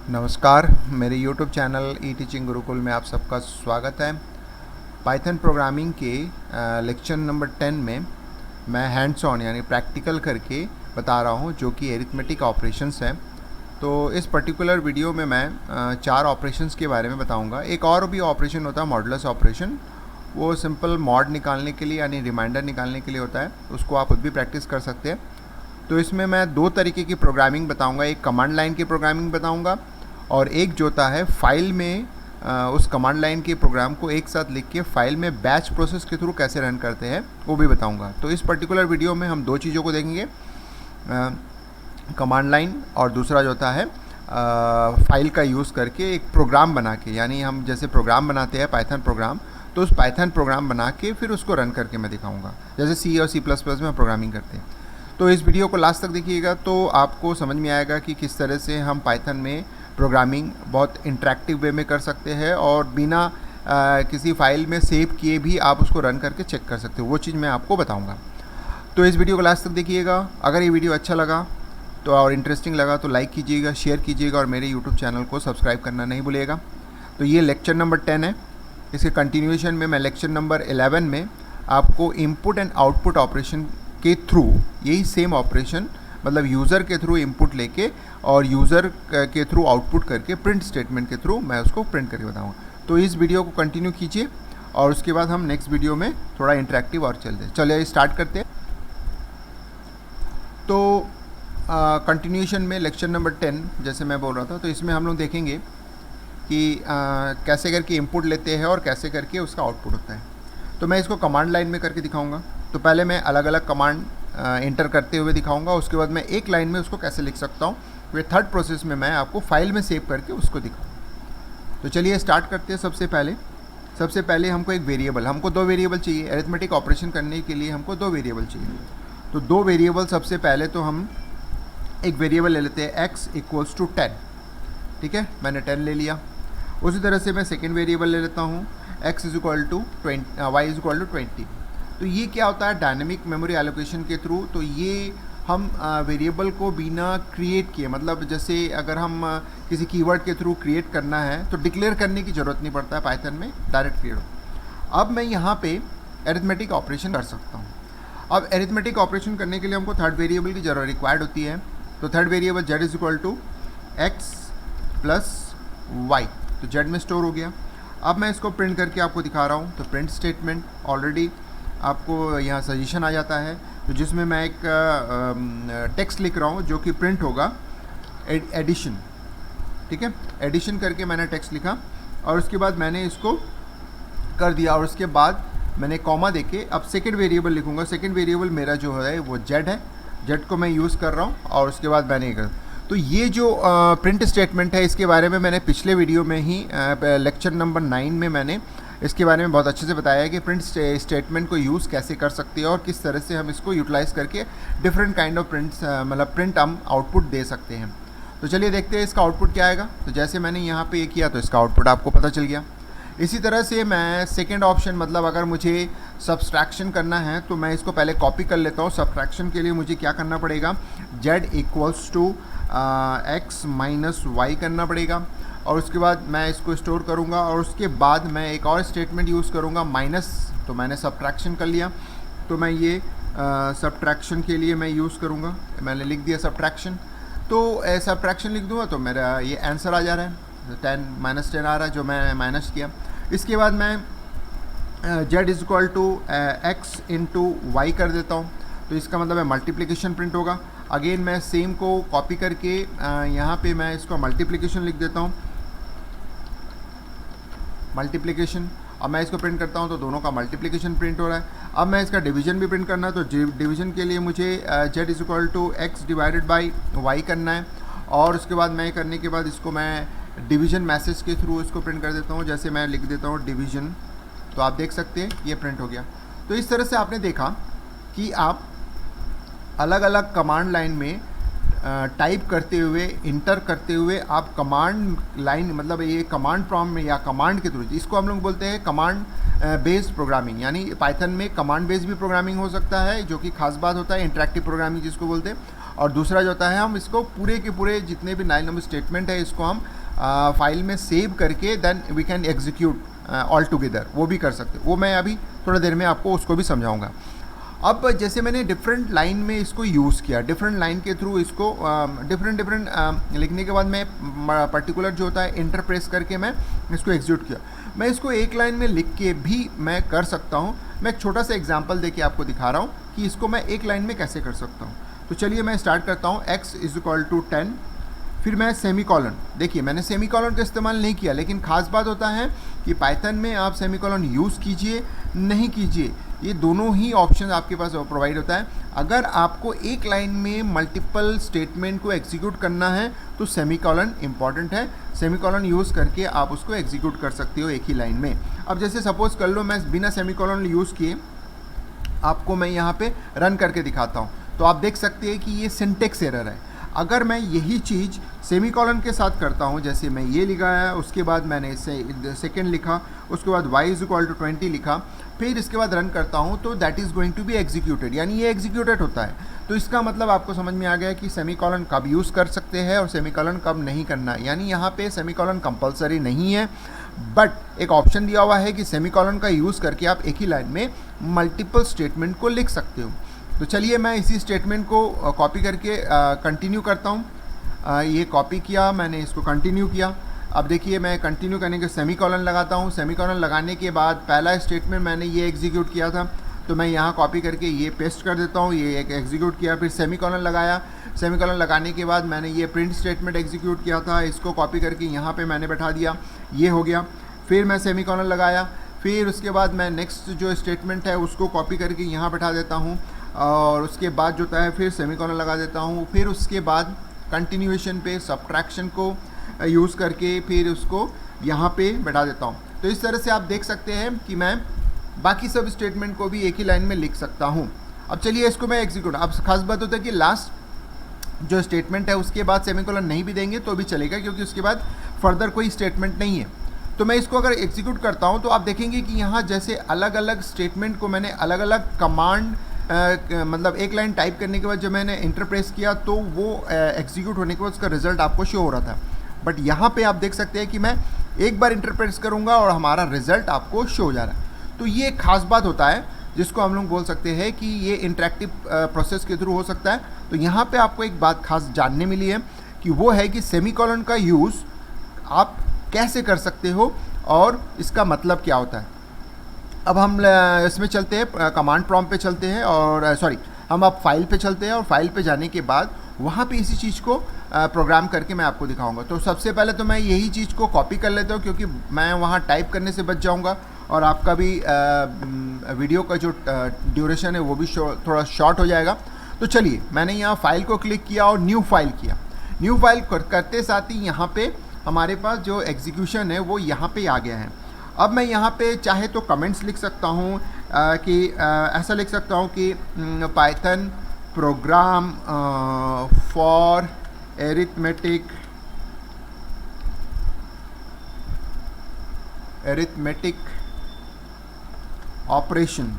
नमस्कार, मेरे YouTube channel ई teaching Gurukul में आप सबका स्वागत है। पाइथन प्रोग्रामिंग के लेक्चर नंबर 10 में मैं हैंड्स ऑन यानी प्रैक्टिकल करके बता रहा हूँ, जो कि एरिथमेटिक ऑपरेशंस हैं। तो इस पर्टिकुलर वीडियो में मैं 4 ऑपरेशंस के बारे में बताऊँगा। एक और भी ऑपरेशन होता है मॉडुलस ऑपरेशन, वो सिंपल मॉड निकालने के लिए यानी रिमाइंडर निकालने के लिए होता है। उसको आप खुद भी प्रैक्टिस कर सकते हैं। तो इसमें मैं 2 तरीके की प्रोग्रामिंग बताऊँगा, एक कमांड लाइन की प्रोग्रामिंग बताऊँगा और एक जो होता है फाइल में उस कमांड लाइन के प्रोग्राम को एक साथ लिख के फाइल में बैच प्रोसेस के थ्रू कैसे रन करते हैं वो भी बताऊंगा। तो इस पर्टिकुलर वीडियो में हम 2 चीज़ों को देखेंगे, कमांड लाइन और दूसरा जो होता है फाइल का यूज़ करके एक प्रोग्राम बना के, यानी हम जैसे प्रोग्राम बनाते हैं पाइथन प्रोग्राम, तो उस पाइथन प्रोग्राम बना के फिर उसको रन करके मैं दिखाऊँगा, जैसे सी और C++ में प्रोग्रामिंग करते हैं। तो इस वीडियो को लास्ट तक देखिएगा तो आपको समझ में आएगा कि किस तरह से हम पाइथन में प्रोग्रामिंग बहुत इंटरेक्टिव वे में कर सकते हैं और बिना किसी फाइल में सेव किए भी आप उसको रन करके चेक कर सकते हो। वो चीज़ मैं आपको बताऊंगा। तो इस वीडियो को लास्ट तक देखिएगा। अगर ये वीडियो अच्छा लगा तो और इंटरेस्टिंग लगा तो लाइक कीजिएगा, शेयर कीजिएगा और मेरे यूट्यूब चैनल को सब्सक्राइब करना नहीं भूलिएगा। तो ये लेक्चर नंबर 10 है। इसके कंटिन्यूएशन में मैं लेक्चर नंबर 11 में आपको इनपुट एंड आउटपुट ऑपरेशन के थ्रू, यही सेम ऑपरेशन मतलब यूज़र के थ्रू इनपुट लेके और यूज़र के थ्रू आउटपुट करके प्रिंट स्टेटमेंट के थ्रू मैं उसको प्रिंट करके बताऊँगा। तो इस वीडियो को कंटिन्यू कीजिए और उसके बाद हम नेक्स्ट वीडियो में थोड़ा इंटरेक्टिव और चलते हैं। चलिए स्टार्ट करते हैं। तो कंटिन्यूएशन में लेक्चर नंबर 10 जैसे मैं बोल रहा था, तो इसमें हम लोग देखेंगे कि कैसे करके इनपुट लेते हैं और कैसे करके उसका आउटपुट होता है। तो मैं इसको कमांड लाइन में करके दिखाऊँगा। तो पहले मैं अलग अलग कमांड इंटर करते हुए दिखाऊंगा, उसके बाद मैं एक लाइन में उसको कैसे लिख सकता हूँ, फिर थर्ड प्रोसेस में मैं आपको फाइल में सेव करके उसको दिखाऊँ। तो चलिए स्टार्ट करते हैं। सबसे पहले हमको एक वेरिएबल, हमको 2 वेरिएबल चाहिए अरिथमेटिक ऑपरेशन करने के लिए। हमको 2 वेरिएबल चाहिए। तो 2 वेरिएबल, सबसे पहले तो हम एक वेरिएबल ले लेते हैं x = 10। ठीक है, मैंने 10 ले लिया। उसी तरह से मैं सेकेंड वेरिएबल ले लेता हूँ x = 20, y = 20। तो ये क्या होता है डायनेमिक मेमोरी एलोकेशन के थ्रू। तो ये हम वेरिएबल को बिना क्रिएट किए, मतलब जैसे अगर हम किसी कीवर्ड के थ्रू क्रिएट करना है तो डिक्लेयर करने की ज़रूरत नहीं पड़ता है, पाइथन में डायरेक्ट क्रिएट हो। अब मैं यहाँ पे अरिथमेटिक ऑपरेशन कर सकता हूँ। अब अरिथमेटिक ऑपरेशन करने के लिए हमको थर्ड वेरिएबल की ज़रूरत रिक्वायर्ड होती है। तो third variable z = x + y, तो z में स्टोर हो गया। अब मैं इसको प्रिंट करके आपको दिखा रहा हूँ। तो प्रिंट स्टेटमेंट ऑलरेडी आपको यहाँ सजेशन आ जाता है, तो जिसमें मैं एक टेक्स्ट लिख रहा हूँ जो कि प्रिंट होगा एडिशन। ठीक है, एडिशन करके मैंने टेक्स्ट लिखा और उसके बाद मैंने इसको कर दिया और उसके बाद मैंने कॉमा देके अब सेकंड वेरिएबल लिखूँगा। सेकंड वेरिएबल मेरा जो है वो z है, z को मैं यूज़ कर रहा हूँ और उसके बाद मैंने कर। तो ये जो प्रिंट स्टेटमेंट है, इसके बारे में मैंने पिछले वीडियो में ही लेक्चर नंबर 9 में मैंने इसके बारे में बहुत अच्छे से बताया है कि प्रिंट स्टेटमेंट को यूज़ कैसे कर सकते हैं और किस तरह से हम इसको यूटिलाइज़ करके डिफरेंट काइंड ऑफ प्रिंट्स मतलब प्रिंट हम आउटपुट दे सकते हैं। तो चलिए देखते हैं इसका आउटपुट क्या आएगा। तो जैसे मैंने यहाँ पे ये किया तो इसका आउटपुट आपको पता चल गया। इसी तरह से मैं सेकेंड ऑप्शन, मतलब अगर मुझे सब्सट्रैक्शन करना है तो मैं इसको पहले कॉपी कर लेता हूँ। सब्सट्रैक्शन के लिए मुझे क्या करना पड़ेगा, z = x - y करना पड़ेगा और उसके बाद मैं इसको स्टोर करूँगा और उसके बाद मैं एक और स्टेटमेंट यूज़ करूँगा माइनस। तो मैंने सब्ट्रैक्शन कर लिया, तो मैं ये सब्ट्रैक्शन के लिए मैं यूज़ करूँगा, मैंने लिख दिया सब्ट्रैक्शन। तो सब्ट्रैक्शन लिख दूँगा तो मेरा ये आंसर आ जा रहा है, 10 - 10 आ रहा है जो मैं माइनस किया। इसके बाद मैं z = x * y कर देता हूँ, तो इसका मतलब है मल्टीप्लिकेशन प्रिंट होगा। अगेन मैं सेम को कॉपी करके यहाँ पे मैं इसको मल्टीप्लिकेशन लिख देता हूँ, मल्टीप्लिकेशन। अब मैं इसको प्रिंट करता हूँ तो दोनों का मल्टीप्लिकेशन प्रिंट हो रहा है। अब मैं इसका डिवीजन भी प्रिंट करना है, तो डिवीजन के लिए मुझे z = x / y करना है और उसके बाद मैं करने के बाद इसको मैं डिवीजन मैसेज के थ्रू इसको प्रिंट कर देता हूँ। जैसे मैं लिख देता हूँ डिवीजन, तो आप देख सकते हैं ये प्रिंट हो गया। तो इस तरह से आपने देखा कि आप अलग अलग कमांड लाइन में टाइप करते हुए, इंटर करते हुए आप कमांड लाइन, मतलब ये कमांड प्रॉम्प्ट में या कमांड के थ्रू, इसको हम लोग बोलते हैं कमांड बेस्ड प्रोग्रामिंग। यानी पाइथन में कमांड बेस्ड भी प्रोग्रामिंग हो सकता है, जो कि खास बात होता है इंटरेक्टिव प्रोग्रामिंग जिसको बोलते हैं, और दूसरा जो होता है हम इसको पूरे के पूरे जितने भी लाइन नंबर स्टेटमेंट है इसको हम फाइल में सेव करके then we can execute all together, वो भी कर सकते, वो मैं अभी थोड़ा देर में आपको उसको भी समझाऊंगा। अब जैसे मैंने डिफरेंट लाइन में इसको यूज़ किया, डिफरेंट लाइन के थ्रू इसको डिफरेंट लिखने के बाद मैं पर्टिकुलर जो होता है इंटर प्रेस करके मैं इसको एग्जीक्यूट किया। मैं इसको एक लाइन में लिख के भी मैं कर सकता हूँ। मैं एक छोटा सा एग्जांपल देके आपको दिखा रहा हूँ कि इसको मैं एक लाइन में कैसे कर सकता हूँ। तो चलिए मैं स्टार्ट करता हूँ, x = 10, फिर मैं सेमी कॉलन, देखिए मैंने सेमी कॉलन का इस्तेमाल नहीं किया, लेकिन ख़ास बात होता है कि पाइथन में आप सेमी कॉलन यूज़ कीजिए नहीं कीजिए, ये दोनों ही ऑप्शन आपके पास प्रोवाइड होता है। अगर आपको एक लाइन में मल्टीपल स्टेटमेंट को एग्जीक्यूट करना है तो सेमी कॉलन इंपॉर्टेंट है, सेमी कॉलन यूज़ करके आप उसको एग्जीक्यूट कर सकते हो एक ही लाइन में। अब जैसे सपोज़ कर लो मैं बिना सेमी कॉलन यूज़ किए आपको मैं यहाँ पे रन करके दिखाता हूँ, तो आप देख सकते हैं कि ये सिंटेक्स एरर है। अगर मैं यही चीज़ सेमी कॉलन के साथ करता हूँ, जैसे मैं ये लिखा है, उसके बाद मैंने सेकेंड लिखा, उसके बाद y = 20 लिखा, फिर इसके बाद रन करता हूँ, तो that is going to be executed, यानी ये एग्जीक्यूटेड होता है। तो इसका मतलब आपको समझ में आ गया कि सेमी कॉलन कब यूज़ कर सकते हैं और सेमी कॉलन कब नहीं करना है। यानी यहाँ पे सेमी कॉलन कंपलसरी नहीं है, बट एक ऑप्शन दिया हुआ है कि सेमी कॉलन का यूज़ करके आप एक ही लाइन में मल्टीपल स्टेटमेंट को लिख सकते हो। तो चलिए मैं इसी स्टेटमेंट को कॉपी करके कंटिन्यू करता हूँ। ये कॉपी किया मैंने, इसको कंटिन्यू किया। अब देखिए मैं कंटिन्यू करने के सेमी कॉलन लगाता हूँ। सेमी कॉलन लगाने के बाद पहला स्टेटमेंट मैंने ये एग्जीक्यूट किया था, तो मैं यहाँ कॉपी करके ये पेस्ट कर देता हूँ, ये एक एग्जीक्यूट किया, फिर सेमी कॉलन लगाया। सेमी कॉलन लगाने के बाद मैंने ये प्रिंट स्टेटमेंट एग्जीक्यूट किया था, इसको कॉपी करके यहाँ पे मैंने बैठा दिया, ये हो गया। फिर मैं सेमी कॉलन लगाया, फिर उसके बाद मैं नेक्स्ट जो स्टेटमेंट है उसको कॉपी करके यहाँ बैठा देता हूँ, और उसके बाद जो होता है फिर सेमी कॉलन लगा देता हूँ। फिर उसके बाद कंटिन्यूएशन पे सब्ट्रैक्शन को यूज़ करके फिर उसको यहाँ पे बैठा देता हूँ। तो इस तरह से आप देख सकते हैं कि मैं बाकी सब स्टेटमेंट को भी एक ही लाइन में लिख सकता हूँ। अब चलिए इसको मैं एग्जीक्यूट, अब खास बात होता है कि लास्ट जो स्टेटमेंट है उसके बाद सेमीकोलन नहीं भी देंगे तो भी चलेगा, क्योंकि उसके बाद फर्दर कोई स्टेटमेंट नहीं है। तो मैं इसको अगर एग्जीक्यूट करता हूँ तो आप देखेंगे कि यहाँ जैसे अलग अलग स्टेटमेंट को मैंने अलग अलग कमांड मतलब एक लाइन टाइप करने के बाद जब मैंने इंटर प्रेस किया तो वो एग्जीक्यूट होने के बाद उसका रिजल्ट आपको शो हो रहा था। बट यहाँ पे आप देख सकते हैं कि मैं एक बार इंटर प्रेस करूँगा और हमारा रिजल्ट आपको शो हो जा रहा है। तो ये एक खास बात होता है जिसको हम लोग बोल सकते हैं कि ये इंटरेक्टिव प्रोसेस के थ्रू हो सकता है। तो यहाँ पे आपको एक बात खास जानने मिली है कि वो है कि सेमीकोलन का यूज़ आप कैसे कर सकते हो और इसका मतलब क्या होता है। अब हम इसमें चलते हैं, कमांड प्रॉम्प्ट पे चलते हैं, और हम अब फाइल पे चलते हैं, और फाइल पे जाने के बाद वहाँ पे इसी चीज़ को प्रोग्राम करके मैं आपको दिखाऊंगा। तो सबसे पहले तो मैं यही चीज़ को कॉपी कर लेता हूँ, क्योंकि मैं वहाँ टाइप करने से बच जाऊँगा और आपका भी वीडियो का जो ड्यूरेशन है वो भी थोड़ा शॉर्ट हो जाएगा। तो चलिए मैंने यहाँ फाइल को क्लिक किया और न्यू फाइल किया। न्यू फाइल करते साथ ही यहाँ पे हमारे पास जो एग्जीक्यूशन है वो यहाँ पे आ गया है। अब मैं यहाँ पे चाहे तो कमेंट्स लिख सकता हूँ कि ऐसा लिख सकता हूँ कि Python programme for arithmetic operation,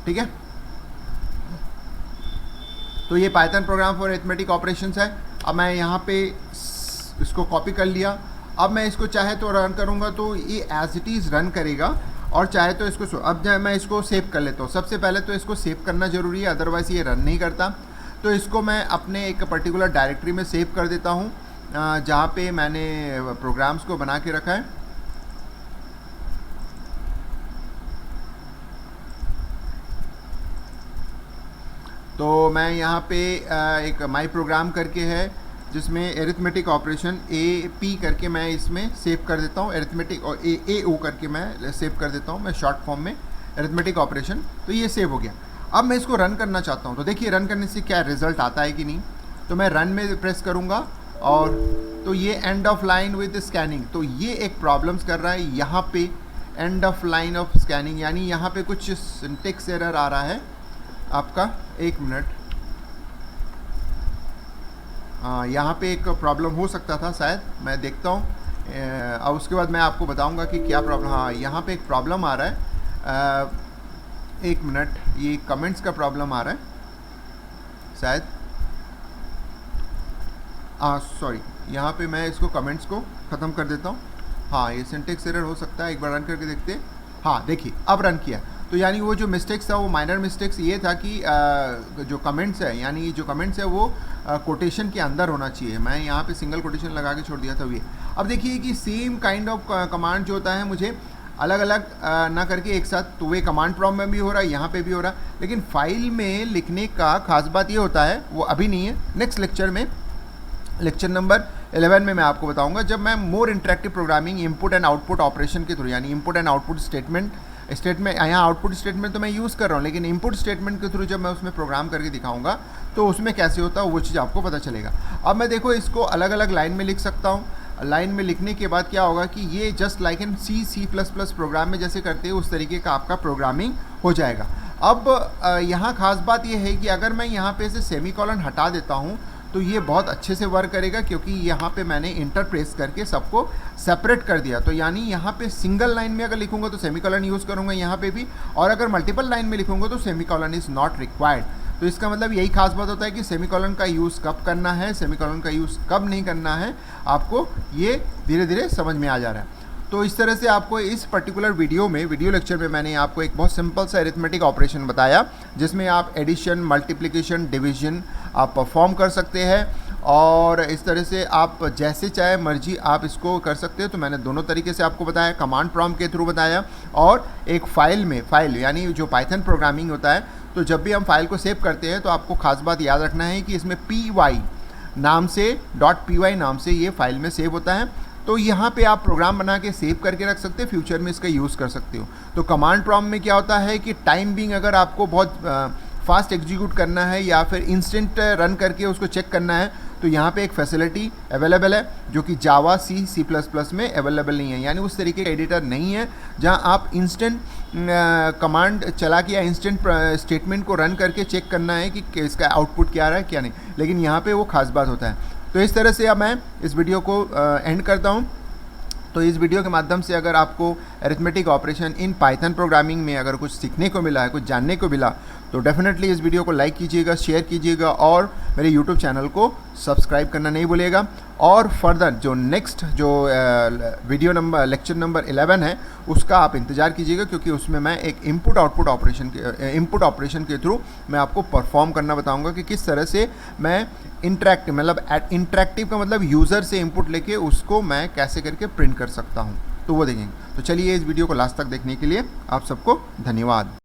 ठीक है। तो ये Python programme for arithmetic operations है। अब मैं यहाँ पे इसको कॉपी कर लिया। अब मैं इसको चाहे तो रन करूँगा तो ये एज इट इज़ रन करेगा, और चाहे तो इसको अब मैं इसको सेव कर लेता हूँ। सबसे पहले तो इसको सेव करना ज़रूरी है, अदरवाइज़ ये रन नहीं करता। तो इसको मैं अपने एक पर्टिकुलर डायरेक्टरी में सेव कर देता हूँ जहाँ पे मैंने प्रोग्राम्स को बना के रखा है। तो मैं यहाँ पे एक माई प्रोग्राम करके है जिसमें एरिथमेटिक ऑपरेशन AP करके मैं इसमें सेव कर देता हूँ, एरिथमेटिक और AO करके मैं सेव कर देता हूँ मैं शॉर्ट फॉर्म में एरिथमेटिक ऑपरेशन। तो ये सेव हो गया। अब मैं इसको रन करना चाहता हूँ, तो देखिए रन करने से क्या रिजल्ट आता है कि नहीं। तो मैं रन में प्रेस करूँगा और तो ये end of line with scanning, तो ये एक प्रॉब्लम्स कर रहा है यहाँ पे end of line of scanning, यानी यहाँ पे कुछ सिंटेक्स एरर आ रहा है आपका। एक मिनट, यहाँ पे एक प्रॉब्लम हो सकता था शायद, मैं देखता हूँ और उसके बाद मैं आपको बताऊँगा कि क्या प्रॉब्लम। हाँ, यहाँ पे एक प्रॉब्लम आ रहा है एक मिनट, ये कमेंट्स का प्रॉब्लम आ रहा है शायद। सॉरी, यहाँ पे मैं इसको कमेंट्स को ख़त्म कर देता हूँ। हाँ, ये सिंटेक्स एरर हो सकता है, एक बार रन करके देखते हैं। हाँ देखिए, अब रन किया। तो यानी वो जो मिस्टेक्स था वो माइनर मिस्टेक्स ये था कि जो कमेंट्स है, यानी जो कमेंट्स है वो कोटेशन के अंदर होना चाहिए। मैं यहाँ पे सिंगल कोटेशन लगा के छोड़ दिया था ये। अब देखिए कि सेम काइंड ऑफ कमांड जो होता है मुझे अलग अलग ना करके एक साथ, तो वे कमांड प्रॉम्प्ट में भी हो रहा है, यहाँ पे भी हो रहा है। लेकिन फाइल में लिखने का खास बात ये होता है, वो अभी नहीं है, नेक्स्ट लेक्चर में, लेक्चर नंबर 11 में मैं आपको बताऊंगा, जब मैं मोर interactive programming input and output operation के थ्रू, यानी इनपुट एंड आउटपुट स्टेटमेंट यहाँ आउटपुट स्टेटमेंट तो मैं यूज़ कर रहा हूँ, लेकिन इनपुट स्टेटमेंट के थ्रू जब मैं उसमें प्रोग्राम करके दिखाऊंगा तो उसमें कैसे होता है वो चीज़ आपको पता चलेगा। अब मैं देखो इसको अलग अलग लाइन में लिख सकता हूँ। लाइन में लिखने के बाद क्या होगा कि ये just like in C++ program में जैसे करते हैं उस तरीके का आपका प्रोग्रामिंग हो जाएगा। अब यहाँ खास बात ये है कि अगर मैं यहाँ पे से सेमीकोलन हटा देता हूँ तो ये बहुत अच्छे से वर्क करेगा, क्योंकि यहाँ पे मैंने इंटरप्रेस करके सबको सेपरेट कर दिया। तो यानी यहाँ पे सिंगल लाइन में अगर लिखूंगा तो सेमीकोलन यूज़ करूँगा यहाँ पे भी, और अगर मल्टीपल लाइन में लिखूंगा तो सेमीकोलन इज़ नॉट रिक्वायर्ड। तो इसका मतलब यही खास बात होता है कि सेमीकोलन का यूज़ कब करना है, सेमीकोलन का यूज़ कब नहीं करना है, आपको ये धीरे धीरे समझ में आ जा रहा है। तो इस तरह से आपको इस पर्टिकुलर वीडियो लेक्चर में मैंने आपको एक बहुत सिंपल सा अरिथमेटिक ऑपरेशन बताया, जिसमें आप एडिशन, मल्टीप्लिकेशन, डिवीजन आप परफॉर्म कर सकते हैं, और इस तरह से आप जैसे चाहे मर्जी आप इसको कर सकते हो। तो मैंने दोनों तरीके से आपको बताया, कमांड प्रॉम्प्ट के थ्रू बताया, और एक फाइल यानी जो पाइथन प्रोग्रामिंग होता है, तो जब भी हम फाइल को सेव करते हैं तो आपको खास बात याद रखना है कि इसमें py नाम से .py नाम से ये फाइल में सेव होता है। तो यहाँ पे आप प्रोग्राम बना के सेव करके रख सकते हैं, फ्यूचर में इसका यूज़ कर सकते हो। तो कमांड प्रॉम्प्ट में क्या होता है कि टाइम बिंग अगर आपको बहुत फास्ट एग्जीक्यूट करना है या फिर इंस्टेंट रन करके उसको चेक करना है, तो यहाँ पे एक फैसिलिटी अवेलेबल है जो कि जावा C++ में अवेलेबल नहीं है। यानी उस तरीके का एडिटर नहीं है जहाँ आप इंस्टेंट कमांड चला के या इंस्टेंट स्टेटमेंट को रन करके चेक करना है कि इसका आउटपुट क्या आ रहा है क्या नहीं, लेकिन यहाँ पे वो खास बात होता है। तो इस तरह से अब मैं इस वीडियो को एंड करता हूँ। तो इस वीडियो के माध्यम से अगर आपको arithmetic operation in Python programming में अगर कुछ सीखने को मिला है, कुछ जानने को मिला, तो डेफिनेटली इस वीडियो को लाइक कीजिएगा, शेयर कीजिएगा, और मेरे यूट्यूब चैनल को सब्सक्राइब करना नहीं भूलिएगा। और फर्दर जो नेक्स्ट जो लेक्चर नंबर 11 है उसका आप इंतज़ार कीजिएगा, क्योंकि उसमें मैं एक इनपुट ऑपरेशन के थ्रू मैं आपको परफॉर्म करना बताऊंगा कि किस तरह से मैं इंटरेक्टिव का मतलब यूज़र से इनपुट लेके उसको मैं कैसे करके प्रिंट कर सकता हूं, तो वो देखेंगे। तो चलिए इस वीडियो को लास्ट तक देखने के लिए आप सबको धन्यवाद।